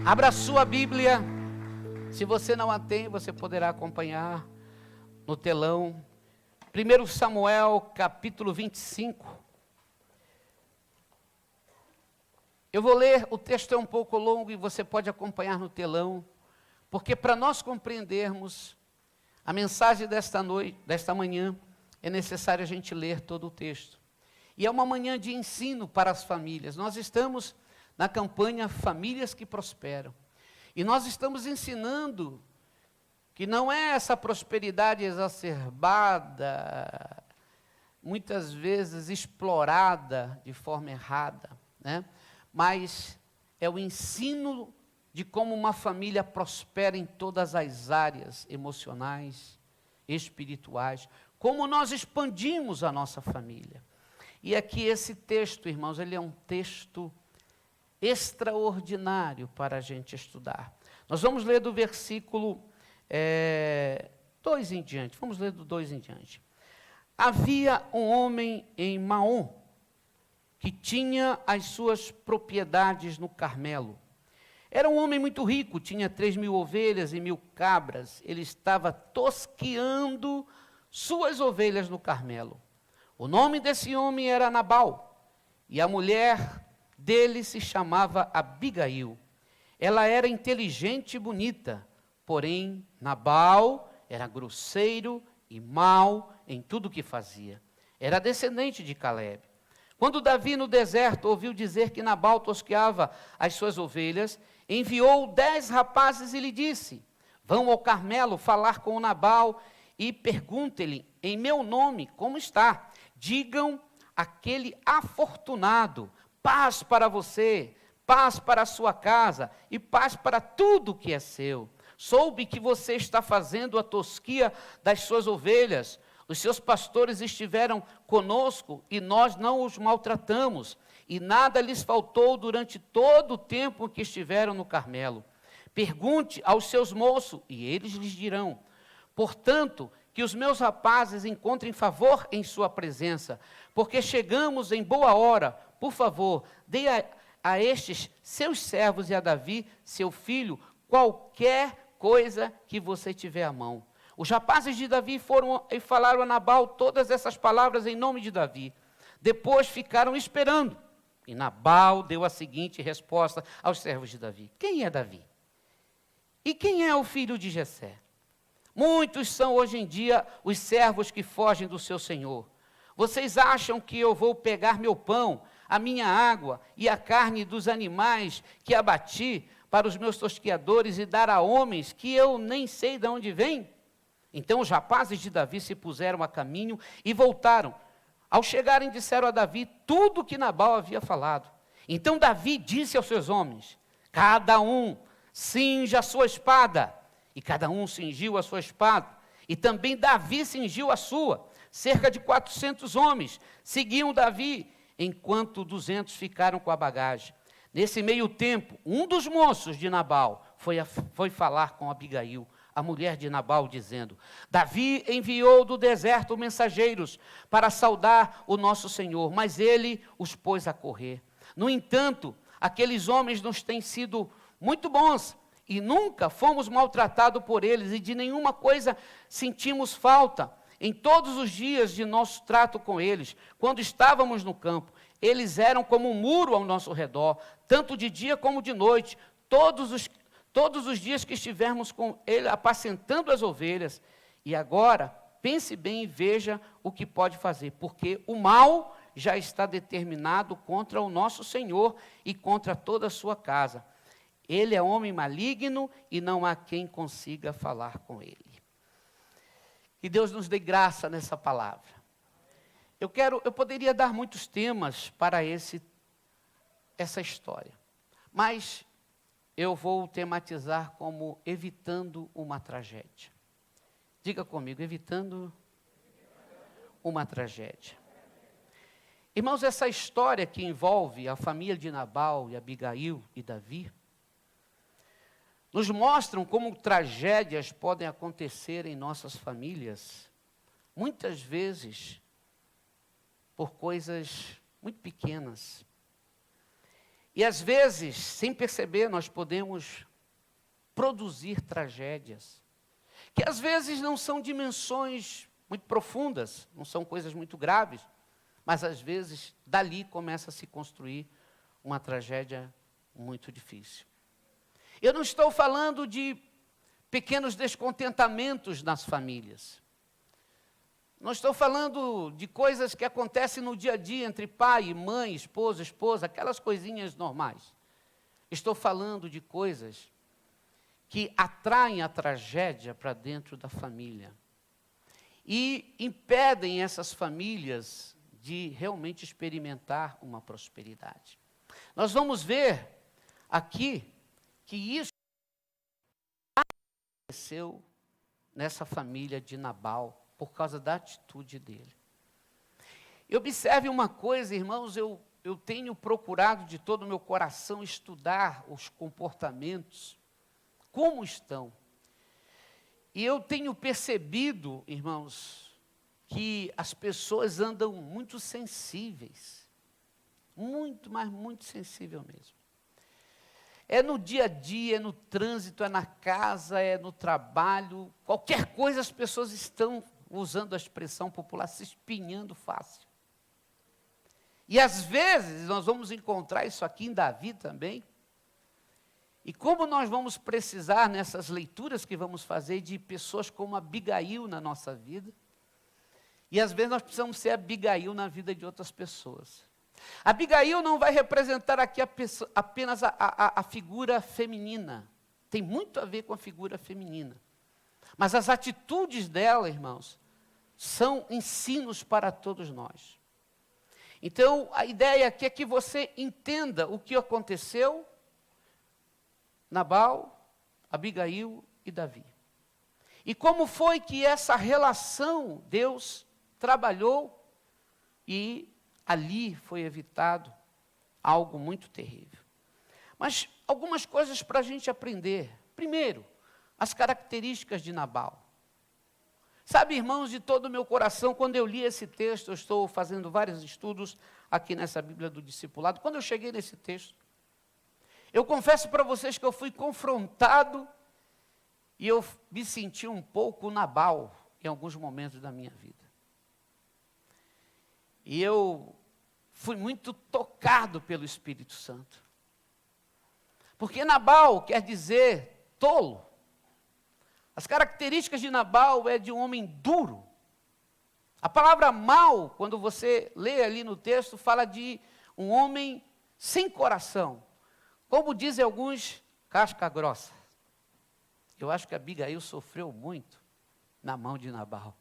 Abra a sua Bíblia. Se você não a tem, você poderá acompanhar no telão. 1 Samuel, capítulo 25. Eu vou ler, o texto é um pouco longo e você pode acompanhar no telão, porque para nós compreendermos a mensagem desta manhã, é necessário a gente ler todo o texto. E é uma manhã de ensino para as famílias. Nós estamos na campanha Famílias que Prosperam. E nós estamos ensinando que não é essa prosperidade exacerbada, muitas vezes explorada de forma errada, né? Mas é o ensino de como uma família prospera em todas as áreas emocionais, espirituais, como nós expandimos a nossa família. E aqui esse texto, irmãos, ele é um texto extraordinário para a gente estudar. Nós vamos ler do versículo 2 em diante. Vamos ler do 2 em diante. Havia um homem em Maom, que tinha as suas propriedades no Carmelo. Era um homem muito rico, tinha 3.000 ovelhas e 1.000 cabras. Ele estava tosqueando suas ovelhas no Carmelo. O nome desse homem era Nabal, e a mulher dele se chamava Abigail. Ela era inteligente e bonita, porém Nabal era grosseiro e mau em tudo o que fazia. Era descendente de Calebe. Quando Davi no deserto ouviu dizer que Nabal tosqueava as suas ovelhas, enviou 10 rapazes e lhe disse: vão ao Carmelo falar com o Nabal e perguntem-lhe em meu nome como está. Digam aquele afortunado: paz para você, paz para a sua casa e paz para tudo que é seu. Soube que você está fazendo a tosquia das suas ovelhas. Os seus pastores estiveram conosco e nós não os maltratamos. E nada lhes faltou durante todo o tempo que estiveram no Carmelo. Pergunte aos seus moços e eles lhes dirão. Portanto, que os meus rapazes encontrem favor em sua presença, porque chegamos em boa hora. Por favor, dê a estes seus servos e a Davi, seu filho, qualquer coisa que você tiver à mão. Os rapazes de Davi foram e falaram a Nabal todas essas palavras em nome de Davi. Depois ficaram esperando. E Nabal deu a seguinte resposta aos servos de Davi: quem é Davi? E quem é o filho de Jessé? Muitos são hoje em dia os servos que fogem do seu senhor. Vocês acham que eu vou pegar meu pão, a minha água e a carne dos animais que abati para os meus tosqueadores e dar a homens que eu nem sei de onde vêm? Então os rapazes de Davi se puseram a caminho e voltaram. Ao chegarem, disseram a Davi tudo o que Nabal havia falado. Então Davi disse aos seus homens: cada um cinja a sua espada. E cada um cingiu a sua espada. E também Davi cingiu a sua. Cerca de 400 homens seguiam Davi, enquanto 200 ficaram com a bagagem. Nesse meio tempo, um dos moços de Nabal foi falar com Abigail, a mulher de Nabal, dizendo: Davi enviou do deserto mensageiros para saudar o nosso senhor, mas ele os pôs a correr. No entanto, aqueles homens nos têm sido muito bons, e nunca fomos maltratados por eles, e de nenhuma coisa sentimos falta. Em todos os dias de nosso trato com eles, quando estávamos no campo, eles eram como um muro ao nosso redor, tanto de dia como de noite, todos os dias que estivermos com ele apacentando as ovelhas. E agora, pense bem e veja o que pode fazer, porque o mal já está determinado contra o nosso Senhor e contra toda a sua casa. Ele é homem maligno e não há quem consiga falar com ele. Que Deus nos dê graça nessa palavra. Eu poderia dar muitos temas para essa história, mas eu vou tematizar como evitando uma tragédia. Diga comigo, evitando uma tragédia. Irmãos, essa história que envolve a família de Nabal e Abigail e Davi, nos mostram como tragédias podem acontecer em nossas famílias, muitas vezes por coisas muito pequenas. E às vezes, sem perceber, nós podemos produzir tragédias, que às vezes não são dimensões muito profundas, não são coisas muito graves, mas às vezes dali começa a se construir uma tragédia muito difícil. Eu não estou falando de pequenos descontentamentos nas famílias. Não estou falando de coisas que acontecem no dia a dia entre pai, mãe, esposa, esposa, aquelas coisinhas normais. Estou falando de coisas que atraem a tragédia para dentro da família e impedem essas famílias de realmente experimentar uma prosperidade. Nós vamos ver aqui que isso aconteceu nessa família de Nabal, por causa da atitude dele. E observe uma coisa, irmãos, eu tenho procurado de todo o meu coração estudar os comportamentos, como estão. E eu tenho percebido, irmãos, que as pessoas andam muito sensíveis. Muito, mas muito sensível mesmo. É no dia a dia, é no trânsito, é na casa, é no trabalho. Qualquer coisa as pessoas estão, usando a expressão popular, se espinhando fácil. E às vezes nós vamos encontrar isso aqui em Davi também. E como nós vamos precisar nessas leituras que vamos fazer de pessoas como Abigail na nossa vida. E às vezes nós precisamos ser Abigail na vida de outras pessoas. Abigail não vai representar aqui apenas a figura feminina. Tem muito a ver com a figura feminina. Mas as atitudes dela, irmãos, são ensinos para todos nós. Então, a ideia aqui é que você entenda o que aconteceu, Nabal, Abigail e Davi. E como foi que essa relação Deus trabalhou e ali foi evitado algo muito terrível. Mas algumas coisas para a gente aprender. Primeiro, as características de Nabal. Sabe, irmãos, de todo o meu coração, quando eu li esse texto, eu estou fazendo vários estudos aqui nessa Bíblia do Discipulado, quando eu cheguei nesse texto, eu confesso para vocês que eu fui confrontado e eu me senti um pouco Nabal em alguns momentos da minha vida. E eu fui muito tocado pelo Espírito Santo. Porque Nabal quer dizer tolo. As características de Nabal é de um homem duro. A palavra mal, quando você lê ali no texto, fala de um homem sem coração. Como dizem alguns, casca grossa. Eu acho que Abigail sofreu muito na mão de Nabal.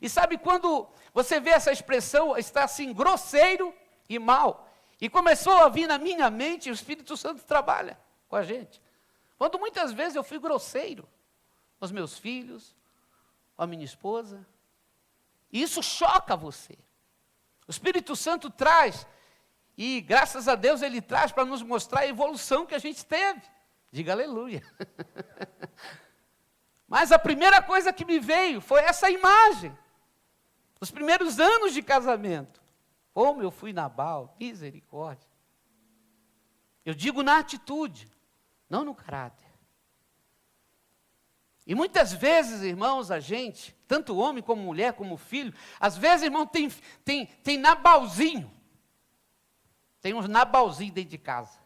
E sabe quando você vê essa expressão, está assim, grosseiro e mal, e começou a vir na minha mente, o Espírito Santo trabalha com a gente. Quando muitas vezes eu fui grosseiro aos meus filhos, à minha esposa, e isso choca você. O Espírito Santo traz, e graças a Deus Ele traz para nos mostrar a evolução que a gente teve. Diga aleluia. Mas a primeira coisa que me veio foi essa imagem. Os primeiros anos de casamento. Como eu fui Nabal, misericórdia. Eu digo na atitude, não no caráter. E muitas vezes, irmãos, a gente, tanto homem como mulher, como filho, às vezes, irmão, tem Nabalzinho. Tem uns Nabalzinhos dentro de casa.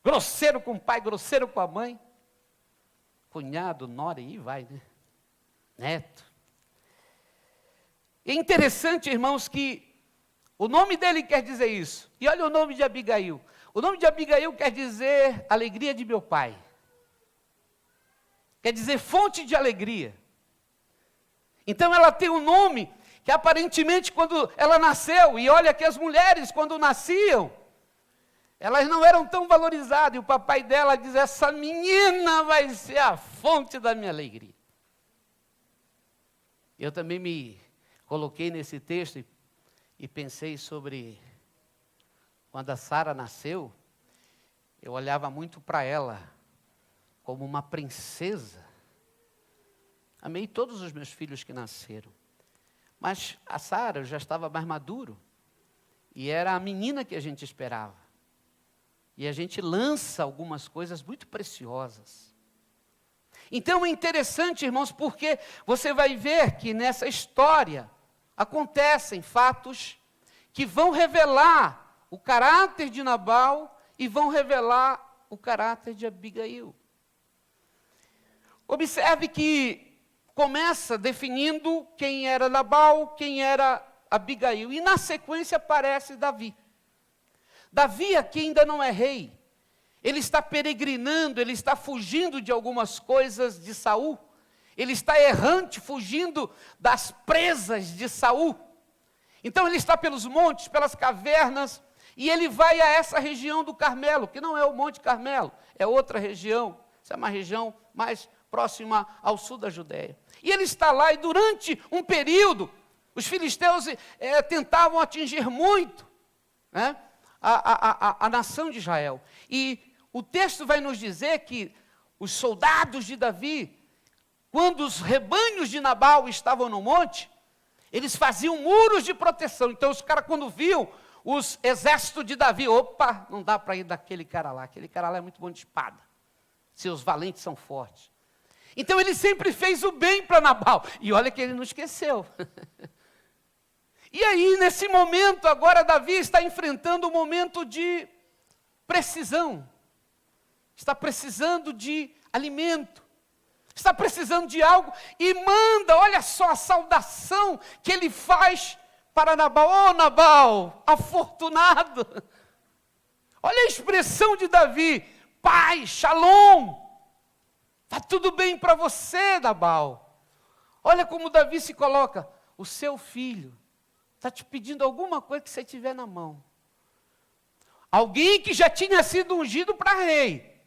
Grosseiro com o pai, grosseiro com a mãe. Cunhado, nora, e vai, né? Neto. É interessante, irmãos, que o nome dele quer dizer isso. E olha o nome de Abigail. O nome de Abigail quer dizer alegria de meu pai. Quer dizer fonte de alegria. Então ela tem um nome que aparentemente quando ela nasceu, e olha que as mulheres quando nasciam, elas não eram tão valorizadas. E o papai dela diz, essa menina vai ser a fonte da minha alegria. Eu também me coloquei nesse texto e pensei sobre quando a Sara nasceu, eu olhava muito para ela como uma princesa. Amei todos os meus filhos que nasceram. Mas a Sara já estava mais maduro. E era a menina que a gente esperava. E a gente lança algumas coisas muito preciosas. Então é interessante, irmãos, porque você vai ver que nessa história acontecem fatos que vão revelar o caráter de Nabal e vão revelar o caráter de Abigail. Observe que começa definindo quem era Nabal, quem era Abigail. E na sequência aparece Davi. Davi aqui ainda não é rei. Ele está peregrinando, ele está fugindo de algumas coisas de Saul. Ele está errante, fugindo das presas de Saul. Então ele está pelos montes, pelas cavernas, e ele vai a essa região do Carmelo, que não é o Monte Carmelo, é outra região. Essa é uma região mais próxima ao sul da Judéia. E ele está lá, e durante um período, os filisteus tentavam atingir muito, né, a nação de Israel. E o texto vai nos dizer que os soldados de Davi, quando os rebanhos de Nabal estavam no monte, eles faziam muros de proteção. Então os caras, quando viam os exércitos de Davi, opa, não dá para ir daquele cara lá, aquele cara lá é muito bom de espada, seus valentes são fortes. Então ele sempre fez o bem para Nabal, e olha que ele não esqueceu. E aí, nesse momento, agora Davi está enfrentando um momento de precisão, está precisando de alimento, está precisando de algo, e manda, olha só a saudação que ele faz para Nabal. Ô Nabal, afortunado, olha a expressão de Davi, paz, shalom, está tudo bem para você, Nabal. Olha como Davi se coloca, o seu filho está te pedindo alguma coisa que você tiver na mão. Alguém que já tinha sido ungido para rei,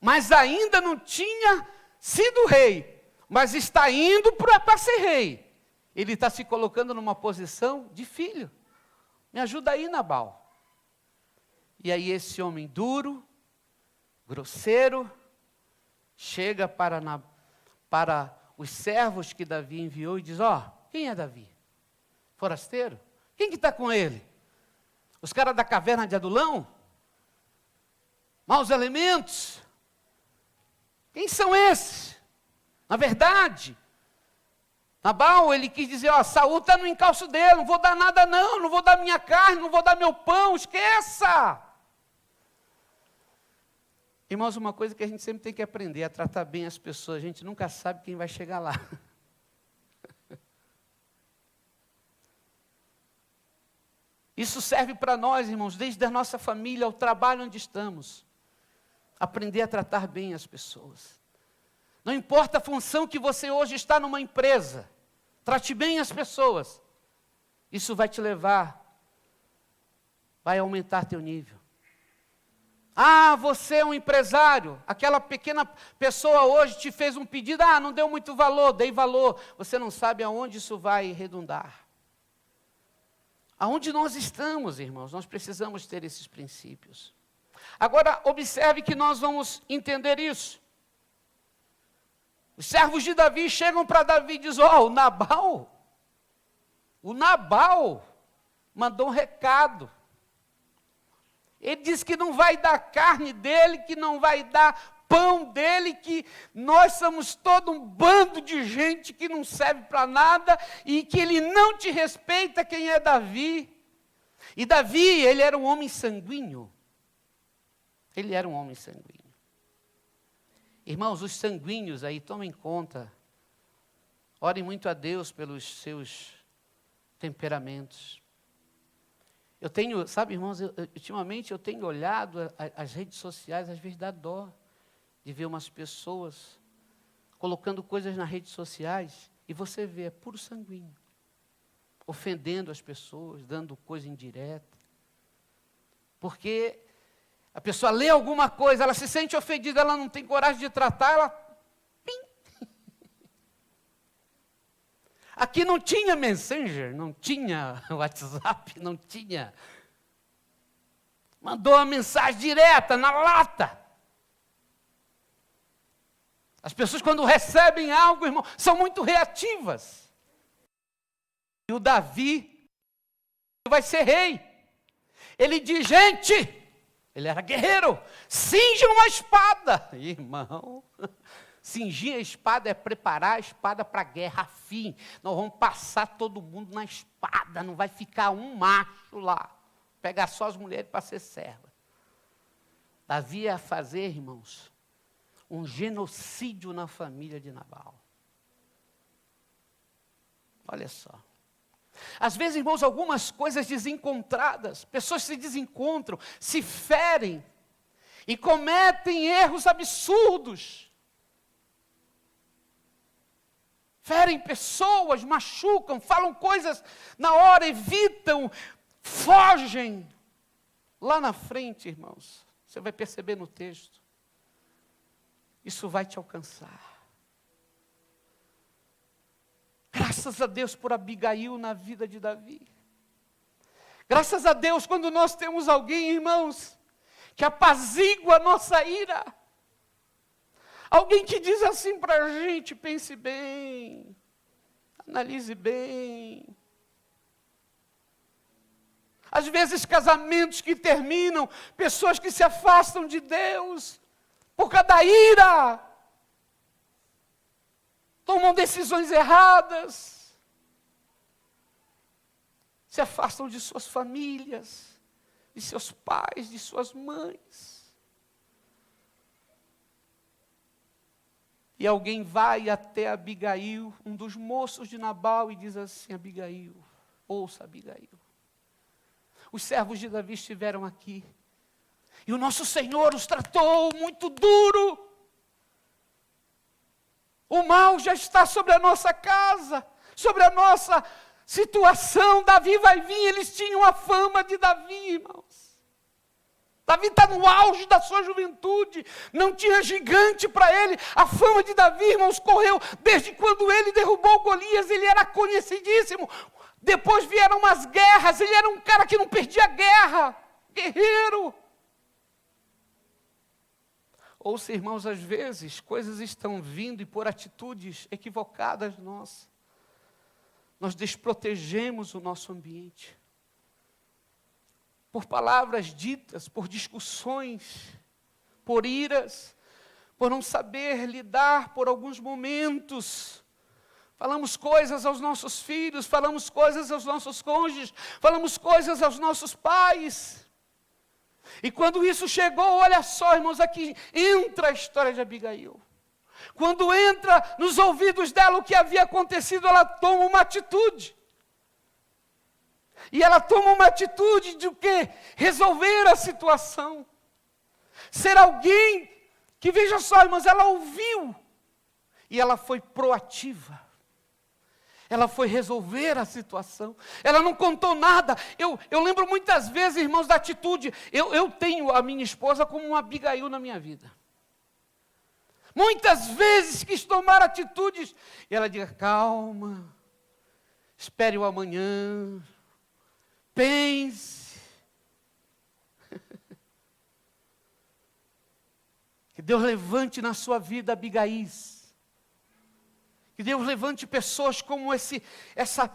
mas ainda não tinha sido rei, mas está indo para ser rei. Ele está se colocando numa posição de filho. Me ajuda aí, Nabal. E aí esse homem duro, grosseiro, chega para os servos que Davi enviou e diz, quem é Davi? Forasteiro? Quem que está com ele? Os caras da caverna de Adulão? Maus elementos? Quem são esses? Na verdade, Nabal, ele quis dizer, Saul está no encalço dele, não vou dar nada não vou dar minha carne, não vou dar meu pão, esqueça. Irmãos, uma coisa que a gente sempre tem que aprender, é tratar bem as pessoas, a gente nunca sabe quem vai chegar lá. Isso serve para nós, irmãos, desde a nossa família, ao trabalho onde estamos. Aprender a tratar bem as pessoas. Não importa a função que você hoje está numa empresa, trate bem as pessoas. Isso vai te levar, vai aumentar teu nível. Você é um empresário, aquela pequena pessoa hoje te fez um pedido, não deu muito valor, dei valor. Você não sabe aonde isso vai redundar. Aonde nós estamos, irmãos, nós precisamos ter esses princípios. Agora, observe que nós vamos entender isso. Os servos de Davi chegam para Davi e dizem, o Nabal mandou um recado. Ele disse que não vai dar carne dele, que não vai dar pão dele, que nós somos todo um bando de gente que não serve para nada e que ele não te respeita. Quem é Davi? E Davi, ele era um homem sanguíneo. Ele era um homem sanguíneo. Irmãos, os sanguíneos aí, tomem conta. Orem muito a Deus pelos seus temperamentos. Eu tenho, sabe, irmãos, ultimamente eu tenho olhado as redes sociais, às vezes dá dó de ver umas pessoas colocando coisas nas redes sociais e você vê, é puro sanguíneo, ofendendo as pessoas, dando coisa indireta. Porque a pessoa lê alguma coisa, ela se sente ofendida, ela não tem coragem de tratar, ela... Pim. Aqui não tinha Messenger, não tinha WhatsApp, não tinha. Mandou uma mensagem direta, na lata. As pessoas, quando recebem algo, irmão, são muito reativas. E o Davi vai ser rei. Ele diz, gente, ele era guerreiro, cinjam a espada. Irmão, cingir a espada é preparar a espada para a guerra, a fim. Nós vamos passar todo mundo na espada, não vai ficar um macho lá. Pegar só as mulheres para ser serva. Davi ia fazer, irmãos, um genocídio na família de Nabal. Olha só. Às vezes, irmãos, algumas coisas desencontradas, pessoas se desencontram, se ferem e cometem erros absurdos. Ferem pessoas, machucam, falam coisas na hora, evitam, fogem. Lá na frente, irmãos, você vai perceber no texto, isso vai te alcançar. Graças a Deus por Abigail na vida de Davi. Graças a Deus quando nós temos alguém, irmãos, que apazigua a nossa ira. Alguém que diz assim para a gente, pense bem, analise bem. Às vezes casamentos que terminam, pessoas que se afastam de Deus, por causa da ira. Tomam decisões erradas, se afastam de suas famílias, de seus pais, de suas mães. E alguém vai até Abigail, um dos moços de Nabal, e diz assim, Abigail, ouça Abigail, os servos de Davi estiveram aqui, e o nosso Senhor os tratou muito duro. O mal já está sobre a nossa casa, sobre a nossa situação. Davi vai vir, eles tinham a fama de Davi, irmãos. Davi está no auge da sua juventude, não tinha gigante para ele. A fama de Davi, irmãos, correu desde quando ele derrubou Golias, ele era conhecidíssimo. Depois vieram umas guerras, ele era um cara que não perdia guerra, guerreiro. Ouça, irmãos, às vezes, coisas estão vindo e por atitudes equivocadas nossas, nós desprotegemos o nosso ambiente. Por palavras ditas, por discussões, por iras, por não saber lidar por alguns momentos. Falamos coisas aos nossos filhos, falamos coisas aos nossos cônjuges, falamos coisas aos nossos pais. E quando isso chegou, olha só, irmãos, aqui entra a história de Abigail. Quando entra nos ouvidos dela o que havia acontecido, ela toma uma atitude. E ela toma uma atitude de o quê? Resolver a situação. Ser alguém que, veja só, irmãos, ela ouviu. E ela foi proativa. Ela foi resolver a situação. Ela não contou nada. Eu lembro muitas vezes, irmãos, da atitude. Eu tenho a minha esposa como uma Abigail na minha vida. Muitas vezes quis tomar atitudes. E ela diz, calma. Espere o amanhã. Pense. Que Deus levante na sua vida Abigaís. Que Deus levante pessoas como essa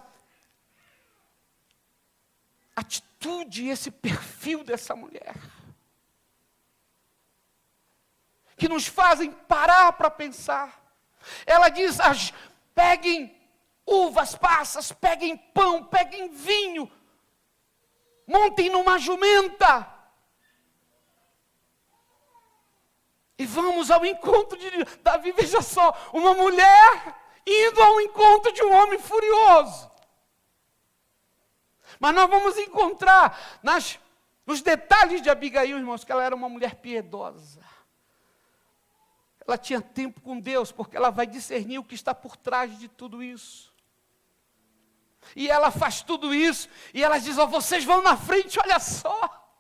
atitude, esse perfil dessa mulher. Que nos fazem parar para pensar. Ela diz, peguem uvas passas, peguem pão, peguem vinho, montem numa jumenta. E vamos ao encontro de Davi, veja só, uma mulher indo ao encontro de um homem furioso. Mas nós vamos encontrar nos detalhes de Abigail, irmãos, que ela era uma mulher piedosa. Ela tinha tempo com Deus, porque ela vai discernir o que está por trás de tudo isso. E ela faz tudo isso, e ela diz, vocês vão na frente, olha só.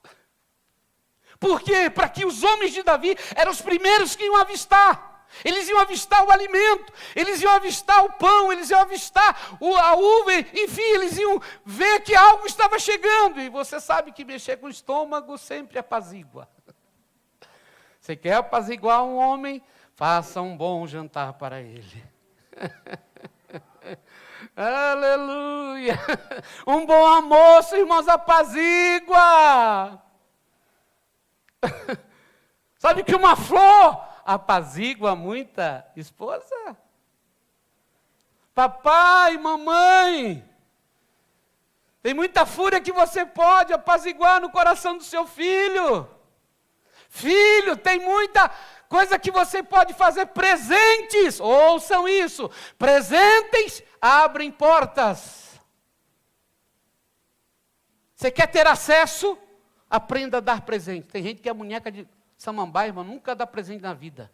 Por quê? Para que os homens de Davi eram os primeiros que iam avistar. Eles iam avistar o alimento, eles iam avistar o pão, eles iam avistar a uva, enfim, eles iam ver que algo estava chegando. E você sabe que mexer com o estômago sempre apazigua. Você quer apaziguar um homem? Faça um bom jantar para ele. Aleluia! Um bom almoço, irmãos, apazigua! Sabe que uma flor apazigua muita esposa? Papai, mamãe, tem muita fúria que você pode apaziguar no coração do seu filho. Filho, tem muita coisa que você pode fazer. Presentes, ouçam isso, presentes abrem portas. Você quer ter acesso? Aprenda a dar presente. Tem gente que é boneca de samambaia, irmão, nunca dá presente na vida.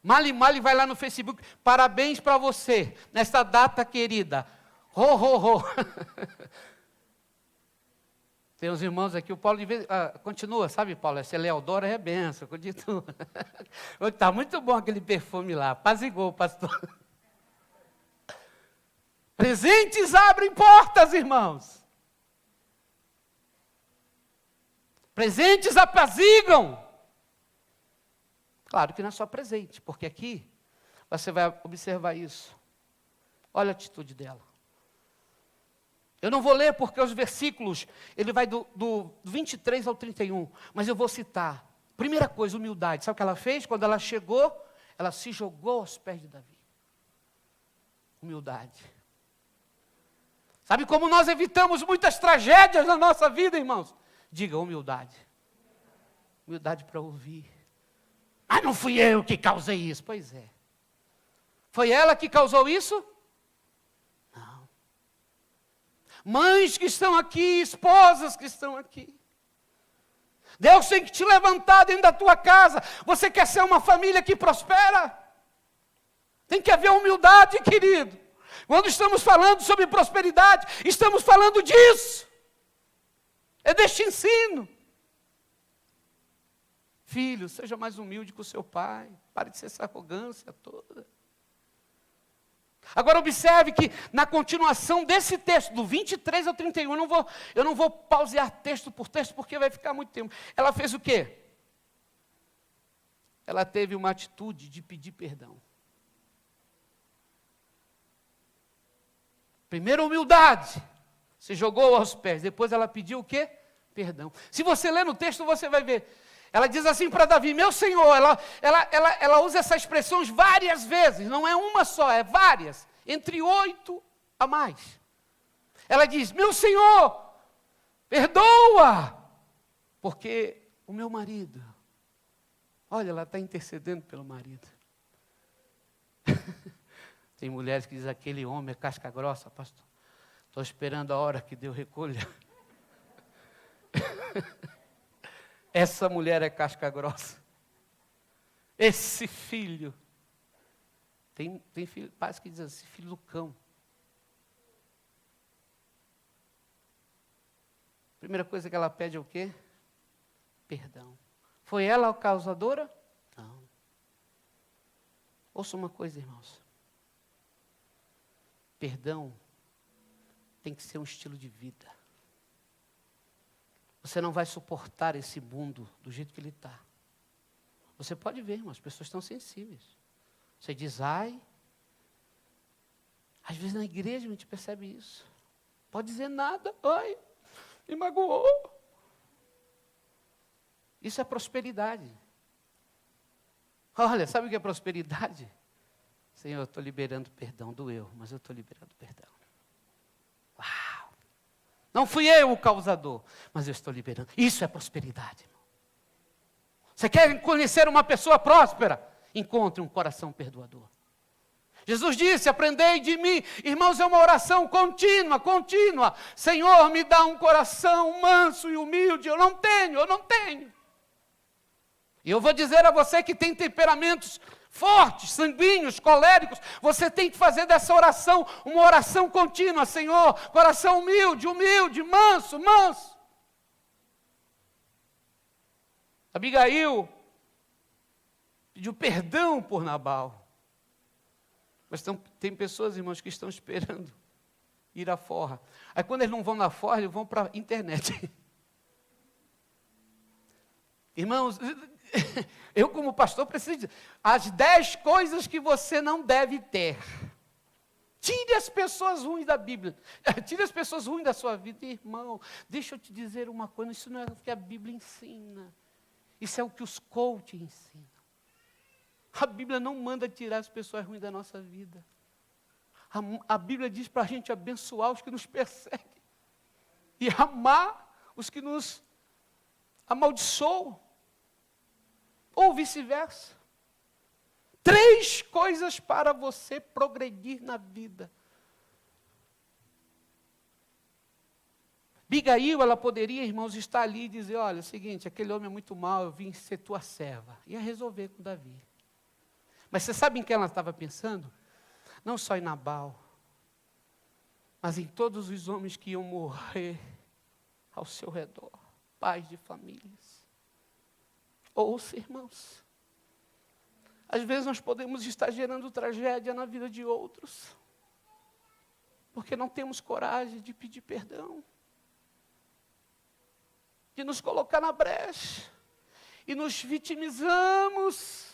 Mali vai lá no Facebook, parabéns para você, nesta data querida. Ho, ho, ho. Tem uns irmãos aqui, o Paulo de vez continua, sabe, Paulo? Essa Leodora é benção, continua. Está muito bom aquele perfume lá, apazigou, pastor. Presentes abrem portas, irmãos. Presentes apazigam. Claro que não é só presente, porque aqui você vai observar isso. Olha a atitude dela. Eu não vou ler porque os versículos, ele vai do 23 ao 31, mas eu vou citar. Primeira coisa, humildade. Sabe o que ela fez? Quando ela chegou, ela se jogou aos pés de Davi. Humildade. Sabe como nós evitamos muitas tragédias na nossa vida, irmãos? Diga, humildade. Humildade para ouvir. Ah, não fui eu que causei isso. Pois é. Foi ela que causou isso? Não. Mães que estão aqui, esposas que estão aqui. Deus tem que te levantar dentro da tua casa. Você quer ser uma família que prospera? Tem que haver humildade, querido. Quando estamos falando sobre prosperidade, estamos falando disso. É deste ensino. Filho, seja mais humilde com o seu pai. Pare de ser essa arrogância toda. Agora observe que na continuação desse texto, do 23 ao 31, eu não vou pausear texto por texto, porque vai ficar muito tempo. Ela fez o quê? Ela teve uma atitude de pedir perdão. Primeiro, humildade. Se jogou aos pés. Depois ela pediu o quê? Perdão. Se você ler no texto, você vai ver. Ela diz assim para Davi, meu Senhor, ela usa essas expressões várias vezes, não é uma só, é várias, entre 8 a mais. Ela diz, meu Senhor, perdoa, porque o meu marido, olha, ela está intercedendo pelo marido. Tem mulheres que dizem, aquele homem é casca grossa, pastor, estou esperando a hora que Deus recolha. Essa mulher é casca grossa. Esse filho. Tem filho, pais que dizem assim, filho do cão. Primeira coisa que ela pede é o quê? Perdão. Foi ela a causadora? Não. Ouça uma coisa, irmãos. Perdão tem que ser um estilo de vida. Você não vai suportar esse mundo do jeito que ele está. Você pode ver, irmão, as pessoas estão sensíveis. Você diz, ai. Às vezes na igreja a gente percebe isso. Pode dizer nada, ai, me magoou. Isso é prosperidade. Olha, sabe o que é prosperidade? Senhor, eu estou liberando perdão, doeu, mas eu estou liberando perdão. Uau! Não fui eu o causador, mas eu estou liberando. Isso é prosperidade, irmão. Você quer conhecer uma pessoa próspera? Encontre um coração perdoador. Jesus disse, aprendei de mim. Irmãos, é uma oração contínua. Senhor, me dá um coração manso e humilde. Eu não tenho. E eu vou dizer a você que tem temperamentos fortes, sanguíneos, coléricos, você tem que fazer dessa oração uma oração contínua. Senhor, coração humilde, manso. Abigail pediu perdão por Nabal. Mas tem pessoas, irmãos, que estão esperando ir à forra. Aí quando eles não vão na forra, eles vão para a internet. Irmãos, eu como pastor preciso dizer, as 10 coisas que você não deve ter. Tire as pessoas ruins da Bíblia. Tire as pessoas ruins da sua vida. Irmão, deixa eu te dizer uma coisa. Isso não é o que a Bíblia ensina. Isso é o que os coaches ensinam. A Bíblia não manda tirar as pessoas ruins da nossa vida. A Bíblia diz para a gente abençoar os que nos perseguem. E amar os que nos amaldiçoam. Ou vice-versa. 3 coisas para você progredir na vida. Abigail, ela poderia, irmãos, estar ali e dizer, olha, é o seguinte, aquele homem é muito mau, eu vim ser tua serva. Ia resolver com Davi. Mas você sabe em quem ela estava pensando? Não só em Nabal, mas em todos os homens que iam morrer ao seu redor. Pais de famílias. Ouça, irmãos. Às vezes nós podemos estar gerando tragédia na vida de outros, porque não temos coragem de pedir perdão, de nos colocar na brecha, e nos vitimizamos.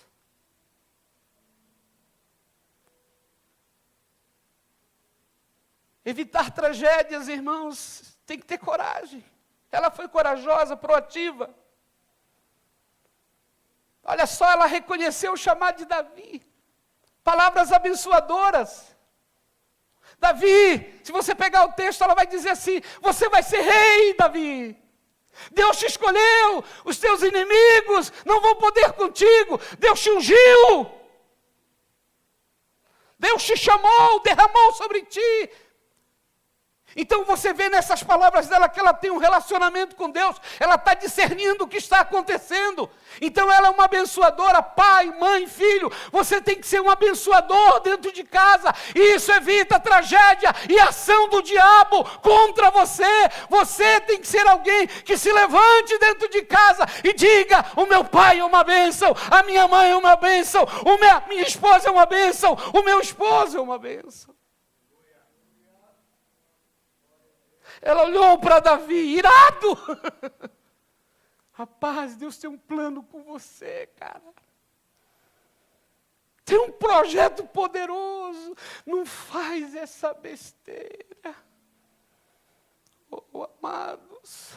Evitar tragédias, irmãos, tem que ter coragem. Ela foi corajosa, proativa. Olha só, ela reconheceu o chamado de Davi. Palavras abençoadoras. Davi, se você pegar o texto, ela vai dizer assim, você vai ser rei, Davi. Deus te escolheu, os teus inimigos não vão poder contigo. Deus te ungiu. Deus te chamou, derramou sobre ti. Então você vê nessas palavras dela que ela tem um relacionamento com Deus, ela está discernindo o que está acontecendo. Então ela é uma abençoadora, pai, mãe, filho. Você tem que ser um abençoador dentro de casa. E isso evita a tragédia e a ação do diabo contra você. Você tem que ser alguém que se levante dentro de casa e diga, o meu pai é uma bênção, a minha mãe é uma bênção, minha esposa é uma bênção, o meu esposo é uma bênção. Ela olhou para Davi, irado. Rapaz, Deus tem um plano com você, cara. Tem um projeto poderoso. Não faz essa besteira. Oh, amados.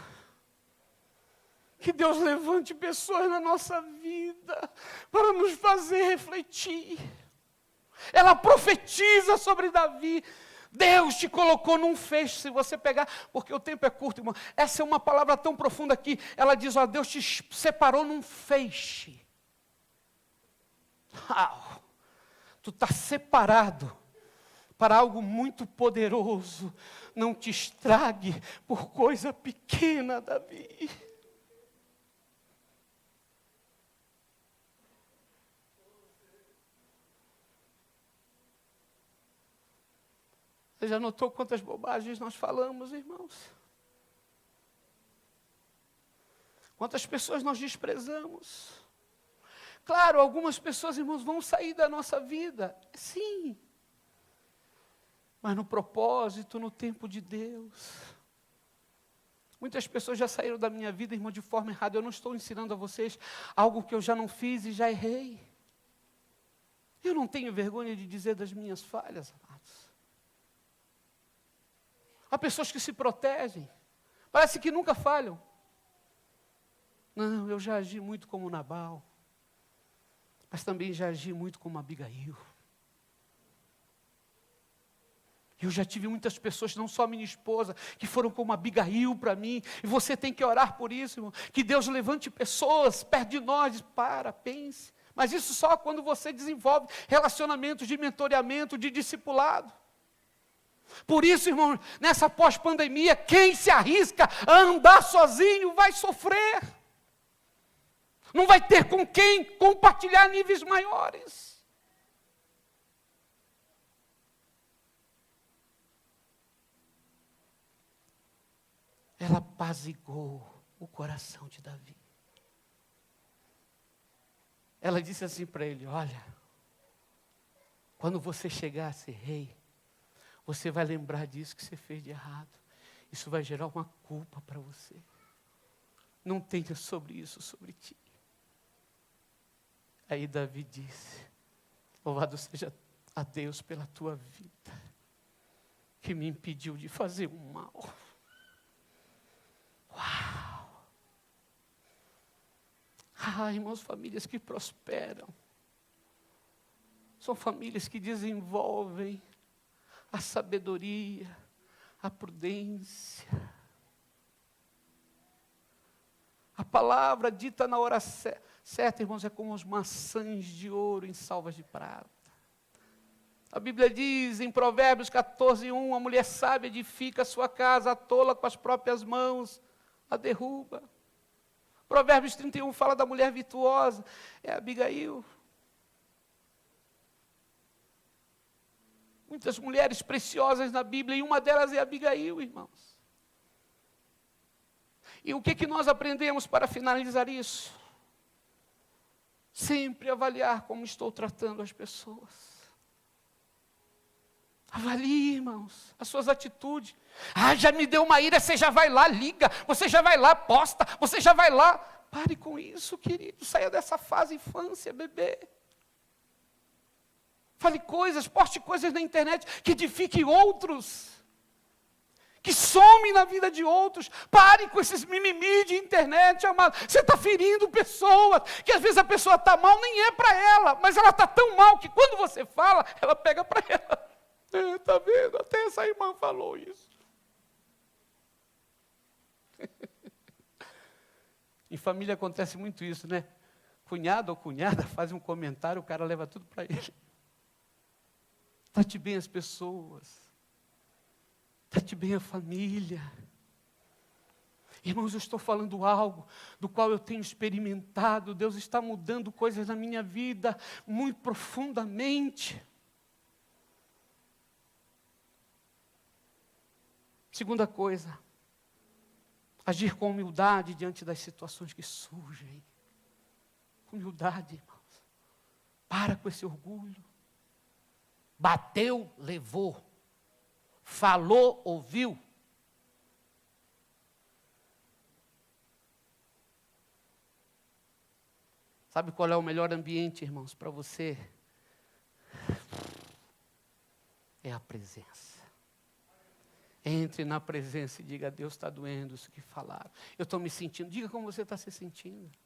Que Deus levante pessoas na nossa vida para nos fazer refletir. Ela profetiza sobre Davi. Deus te colocou num feixe, se você pegar, porque o tempo é curto, irmão. Essa é uma palavra tão profunda aqui. Ela diz, ó, Deus te separou num feixe. Tu está separado para algo muito poderoso. Não te estrague por coisa pequena, Davi. Você já notou quantas bobagens nós falamos, irmãos? Quantas pessoas nós desprezamos? Claro, algumas pessoas, irmãos, vão sair da nossa vida. Sim. Mas no propósito, no tempo de Deus. Muitas pessoas já saíram da minha vida, irmão, de forma errada. Eu não estou ensinando a vocês algo que eu já não fiz e já errei. Eu não tenho vergonha de dizer das minhas falhas, amados. Há pessoas que se protegem, parece que nunca falham. Não, eu já agi muito como Nabal, mas também já agi muito como Abigail. Eu já tive muitas pessoas, não só minha esposa, que foram como Abigail para mim, e você tem que orar por isso, irmão, que Deus levante pessoas perto de nós, pense. Mas isso só quando você desenvolve relacionamentos de mentoreamento, de discipulado. Por isso, irmão, nessa pós-pandemia, quem se arrisca a andar sozinho vai sofrer. Não vai ter com quem compartilhar níveis maiores. Ela apaziguou o coração de Davi. Ela disse assim para ele, olha, quando você chegar a ser rei, você vai lembrar disso que você fez de errado. Isso vai gerar uma culpa para você. Não tenha sobre isso, sobre ti. Aí Davi disse, louvado seja a Deus pela tua vida. que me impediu de fazer o mal. Uau! Irmãos, famílias que prosperam são famílias que desenvolvem a sabedoria, a prudência. A palavra dita na hora certa, irmãos, é como as maçãs de ouro em salvas de prata. A Bíblia diz em Provérbios 14:1, a mulher sábia edifica a sua casa, a tola com as próprias mãos a derruba. Provérbios 31 fala da mulher virtuosa, é Abigail. Muitas mulheres preciosas na Bíblia, e uma delas é Abigail, irmãos. E o que nós aprendemos para finalizar isso? Sempre avaliar como estou tratando as pessoas. Avalie, irmãos, as suas atitudes. Já me deu uma ira, você já vai lá, liga, você já vai lá, posta, você já vai lá. Pare com isso, querido, saia dessa fase infância, bebê. Fale coisas, poste coisas na internet que edifiquem outros, que somem na vida de outros. Pare com esses mimimi de internet, amado. Você está ferindo pessoas, que às vezes a pessoa está mal, nem é para ela, mas ela está tão mal que quando você fala, ela pega para ela. Está vendo? Até essa irmã falou isso. Em família acontece muito isso, né? Cunhado ou cunhada faz um comentário, o cara leva tudo para ele. Trate bem as pessoas. Trate bem a família. Irmãos, eu estou falando algo do qual eu tenho experimentado. Deus está mudando coisas na minha vida muito profundamente. Segunda coisa, agir com humildade diante das situações que surgem. Humildade, irmãos. Para com esse orgulho. Bateu, levou. Falou, ouviu. Sabe qual é o melhor ambiente, irmãos, para você? É a presença. Entre na presença e diga: Deus, está doendo isso que falaram. Eu estou me sentindo. Diga como você está se sentindo.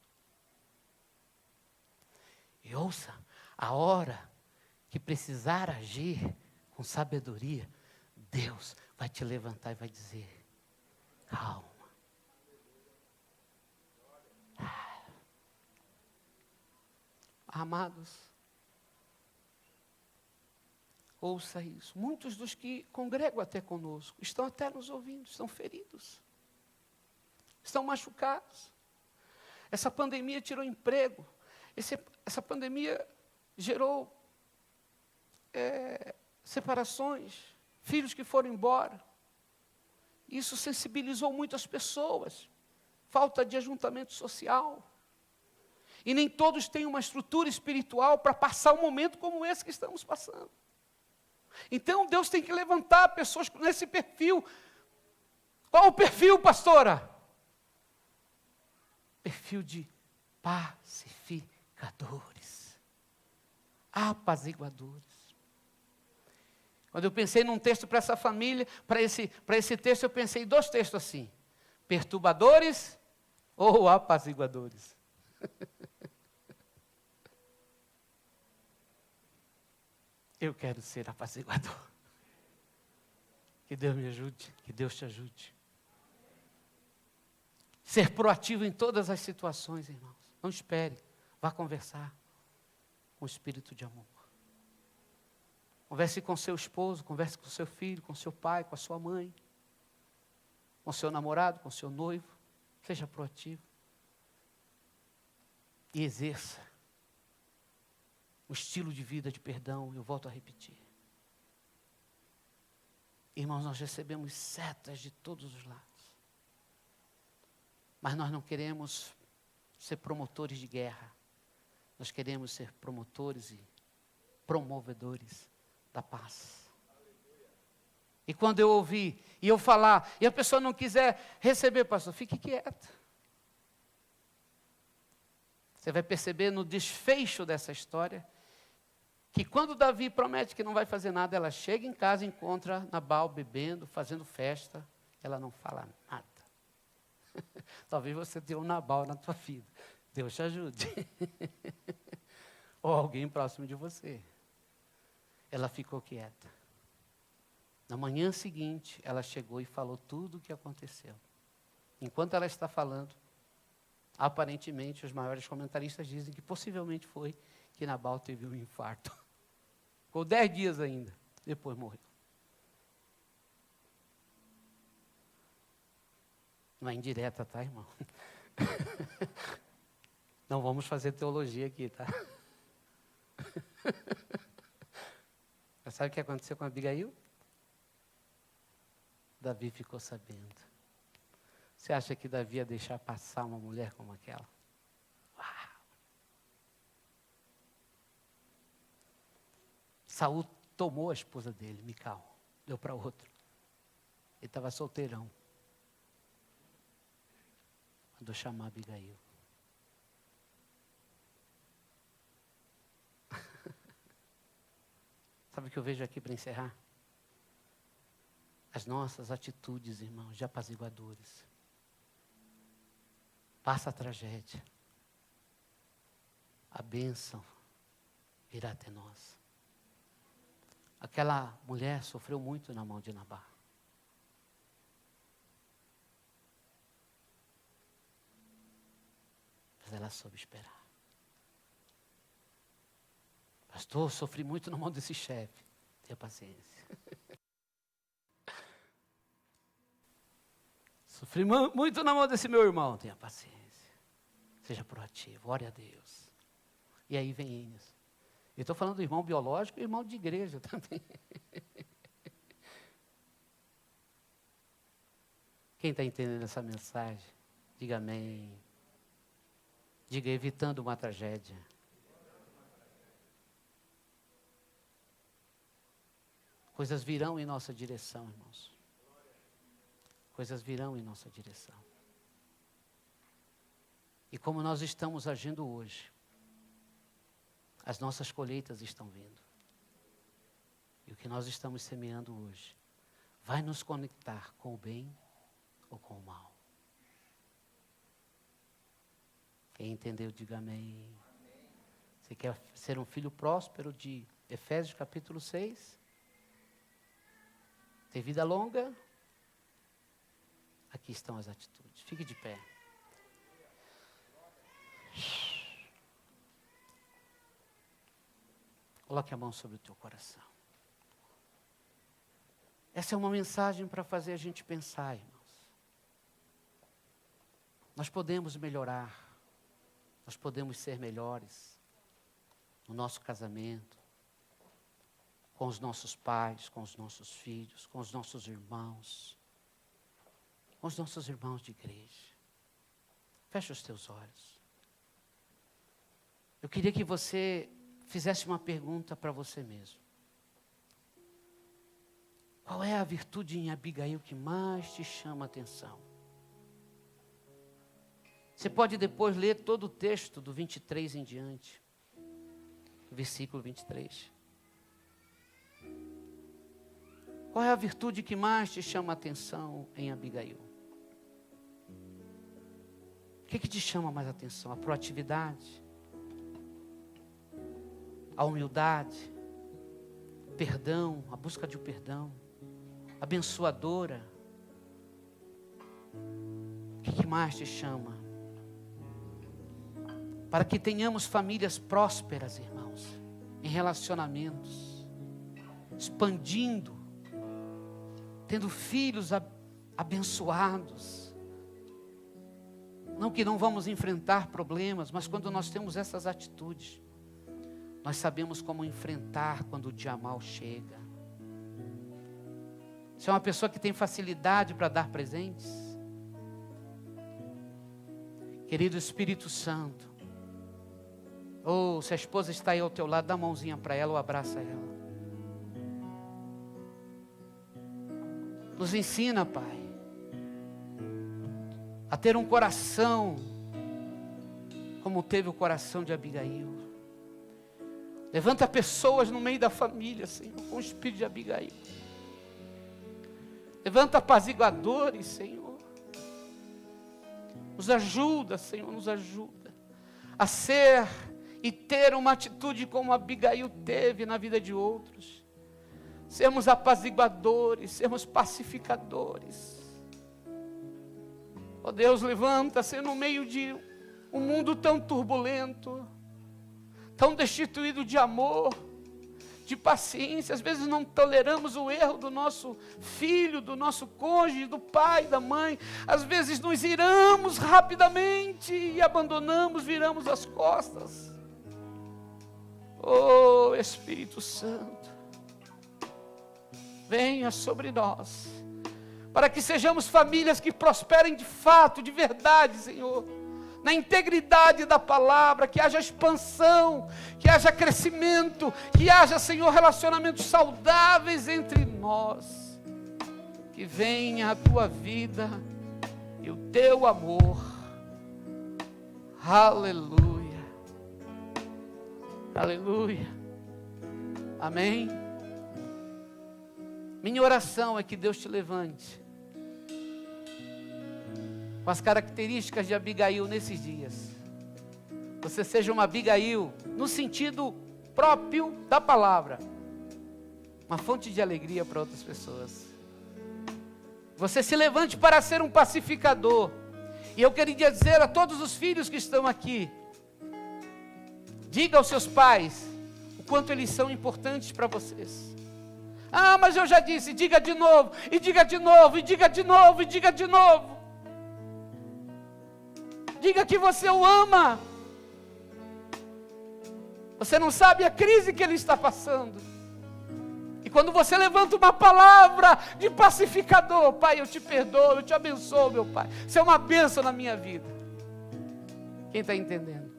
E ouça, a hora que precisar agir com sabedoria, Deus vai te levantar e vai dizer: calma. Amados, ouça isso. Muitos dos que congregam até conosco estão até nos ouvindo, estão feridos, estão machucados. Essa pandemia tirou emprego, essa pandemia gerou separações, filhos que foram embora. Isso sensibilizou muitas pessoas. Falta de ajuntamento social. E nem todos têm uma estrutura espiritual para passar um momento como esse que estamos passando. Então Deus tem que levantar pessoas nesse perfil. Qual o perfil, pastora? Perfil de pacificadores, apaziguadores. Quando eu pensei num texto para essa família, para esse texto, eu pensei em 2 textos assim: perturbadores ou apaziguadores. Eu quero ser apaziguador. Que Deus me ajude, que Deus te ajude. Ser proativo em todas as situações, irmãos. Não espere, vá conversar com o espírito de amor. Converse com seu esposo, converse com seu filho, com seu pai, com a sua mãe, com seu namorado, com seu noivo. Seja proativo. E exerça um estilo de vida de perdão. Eu volto a repetir. Irmãos, nós recebemos setas de todos os lados. Mas nós não queremos ser promotores de guerra. Nós queremos ser promotores e promovedores da paz. E quando eu ouvir, e eu falar, e a pessoa não quiser receber, pastor, fique quieto. Você vai perceber no desfecho dessa história, que quando Davi promete que não vai fazer nada, ela chega em casa e encontra Nabal bebendo, fazendo festa. Ela não fala nada. Talvez você tenha um Nabal na tua vida. Deus te ajude. Ou alguém próximo de você. Ela ficou quieta. Na manhã seguinte, ela chegou e falou tudo o que aconteceu. Enquanto ela está falando, aparentemente, os maiores comentaristas dizem que possivelmente foi que Nabal teve um infarto. Ficou 10 dias ainda, depois morreu. Não é indireta, tá, irmão? Não vamos fazer teologia aqui, tá? Mas sabe o que aconteceu com Abigail? Davi ficou sabendo. Você acha que Davi ia deixar passar uma mulher como aquela? Uau! Saul tomou a esposa dele, Mical, deu para outro. Ele estava solteirão. Mandou chamar Abigail. Sabe o que eu vejo aqui para encerrar? As nossas atitudes, irmãos, de apaziguadores. Passa a tragédia. A bênção virá até nós. Aquela mulher sofreu muito na mão de Nabal. Mas ela soube esperar. Pastor, sofri muito na mão desse chefe. Tenha paciência. Sofri muito na mão desse meu irmão. Tenha paciência. Seja proativo. Ore a Deus. E aí vem Enes. Eu estou falando do irmão biológico e irmão de igreja também. Quem está entendendo essa mensagem? Diga amém. Diga evitando uma tragédia. Coisas virão em nossa direção, irmãos. Coisas virão em nossa direção. E como nós estamos agindo hoje, as nossas colheitas estão vindo. E o que nós estamos semeando hoje vai nos conectar com o bem ou com o mal. Quem entendeu, diga amém. Você quer ser um filho próspero de Efésios capítulo 6? Ter vida longa? Aqui estão as atitudes. Fique de pé. Coloque a mão sobre o teu coração. Essa é uma mensagem para fazer a gente pensar, irmãos. Nós podemos melhorar. Nós podemos ser melhores no nosso casamento, com os nossos pais, com os nossos filhos, com os nossos irmãos, com os nossos irmãos de igreja. Feche os teus olhos. Eu queria que você fizesse uma pergunta para você mesmo. Qual é a virtude em Abigail que mais te chama a atenção? Você pode depois ler todo o texto do 23 em diante. Versículo 23. Qual é a virtude que mais te chama a atenção em Abigail? O que te chama mais a atenção? A proatividade? A humildade? O perdão? A busca de um perdão? Abençoadora? O que mais te chama? Para que tenhamos famílias prósperas, irmãos, em relacionamentos, expandindo, tendo filhos abençoados. Não que não vamos enfrentar problemas, mas quando nós temos essas atitudes, nós sabemos como enfrentar quando o dia mal chega. Você é uma pessoa que tem facilidade para dar presentes? Querido Espírito Santo, ou se a esposa está aí ao teu lado, dá a mãozinha para ela ou abraça ela. Nos ensina, Pai, a ter um coração como teve o coração de Abigail. Levanta pessoas no meio da família, Senhor, com o espírito de Abigail. Levanta apaziguadores, Senhor. Nos ajuda, Senhor, nos ajuda a ser e ter uma atitude como Abigail teve na vida de outros. Sermos apaziguadores, sermos pacificadores. Ó Deus, levanta-se no meio de um mundo tão turbulento, tão destituído de amor, de paciência. Às vezes não toleramos o erro do nosso filho, do nosso cônjuge, do pai, da mãe. Às vezes nos iramos rapidamente e abandonamos, viramos as costas. Oh Espírito Santo, venha sobre nós, para que sejamos famílias que prosperem de fato, de verdade, Senhor, na integridade da palavra, que haja expansão, que haja crescimento, que haja, Senhor, relacionamentos saudáveis entre nós, que venha a tua vida e o teu amor. Aleluia, aleluia, amém. Minha oração é que Deus te levante com as características de Abigail nesses dias. Você seja uma Abigail no sentido próprio da palavra, uma fonte de alegria para outras pessoas. Você se levante para ser um pacificador. E eu queria dizer a todos os filhos que estão aqui, diga aos seus pais o quanto eles são importantes para vocês. Ah, mas eu já disse. Diga de novo, e diga de novo, e diga de novo, e diga de novo. Diga que você o ama. Você não sabe a crise que ele está passando. E quando você levanta uma palavra de pacificador, Pai, eu te perdoo, eu te abençoo, meu Pai. Isso é uma bênção na minha vida. Quem está entendendo?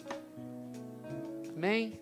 Amém?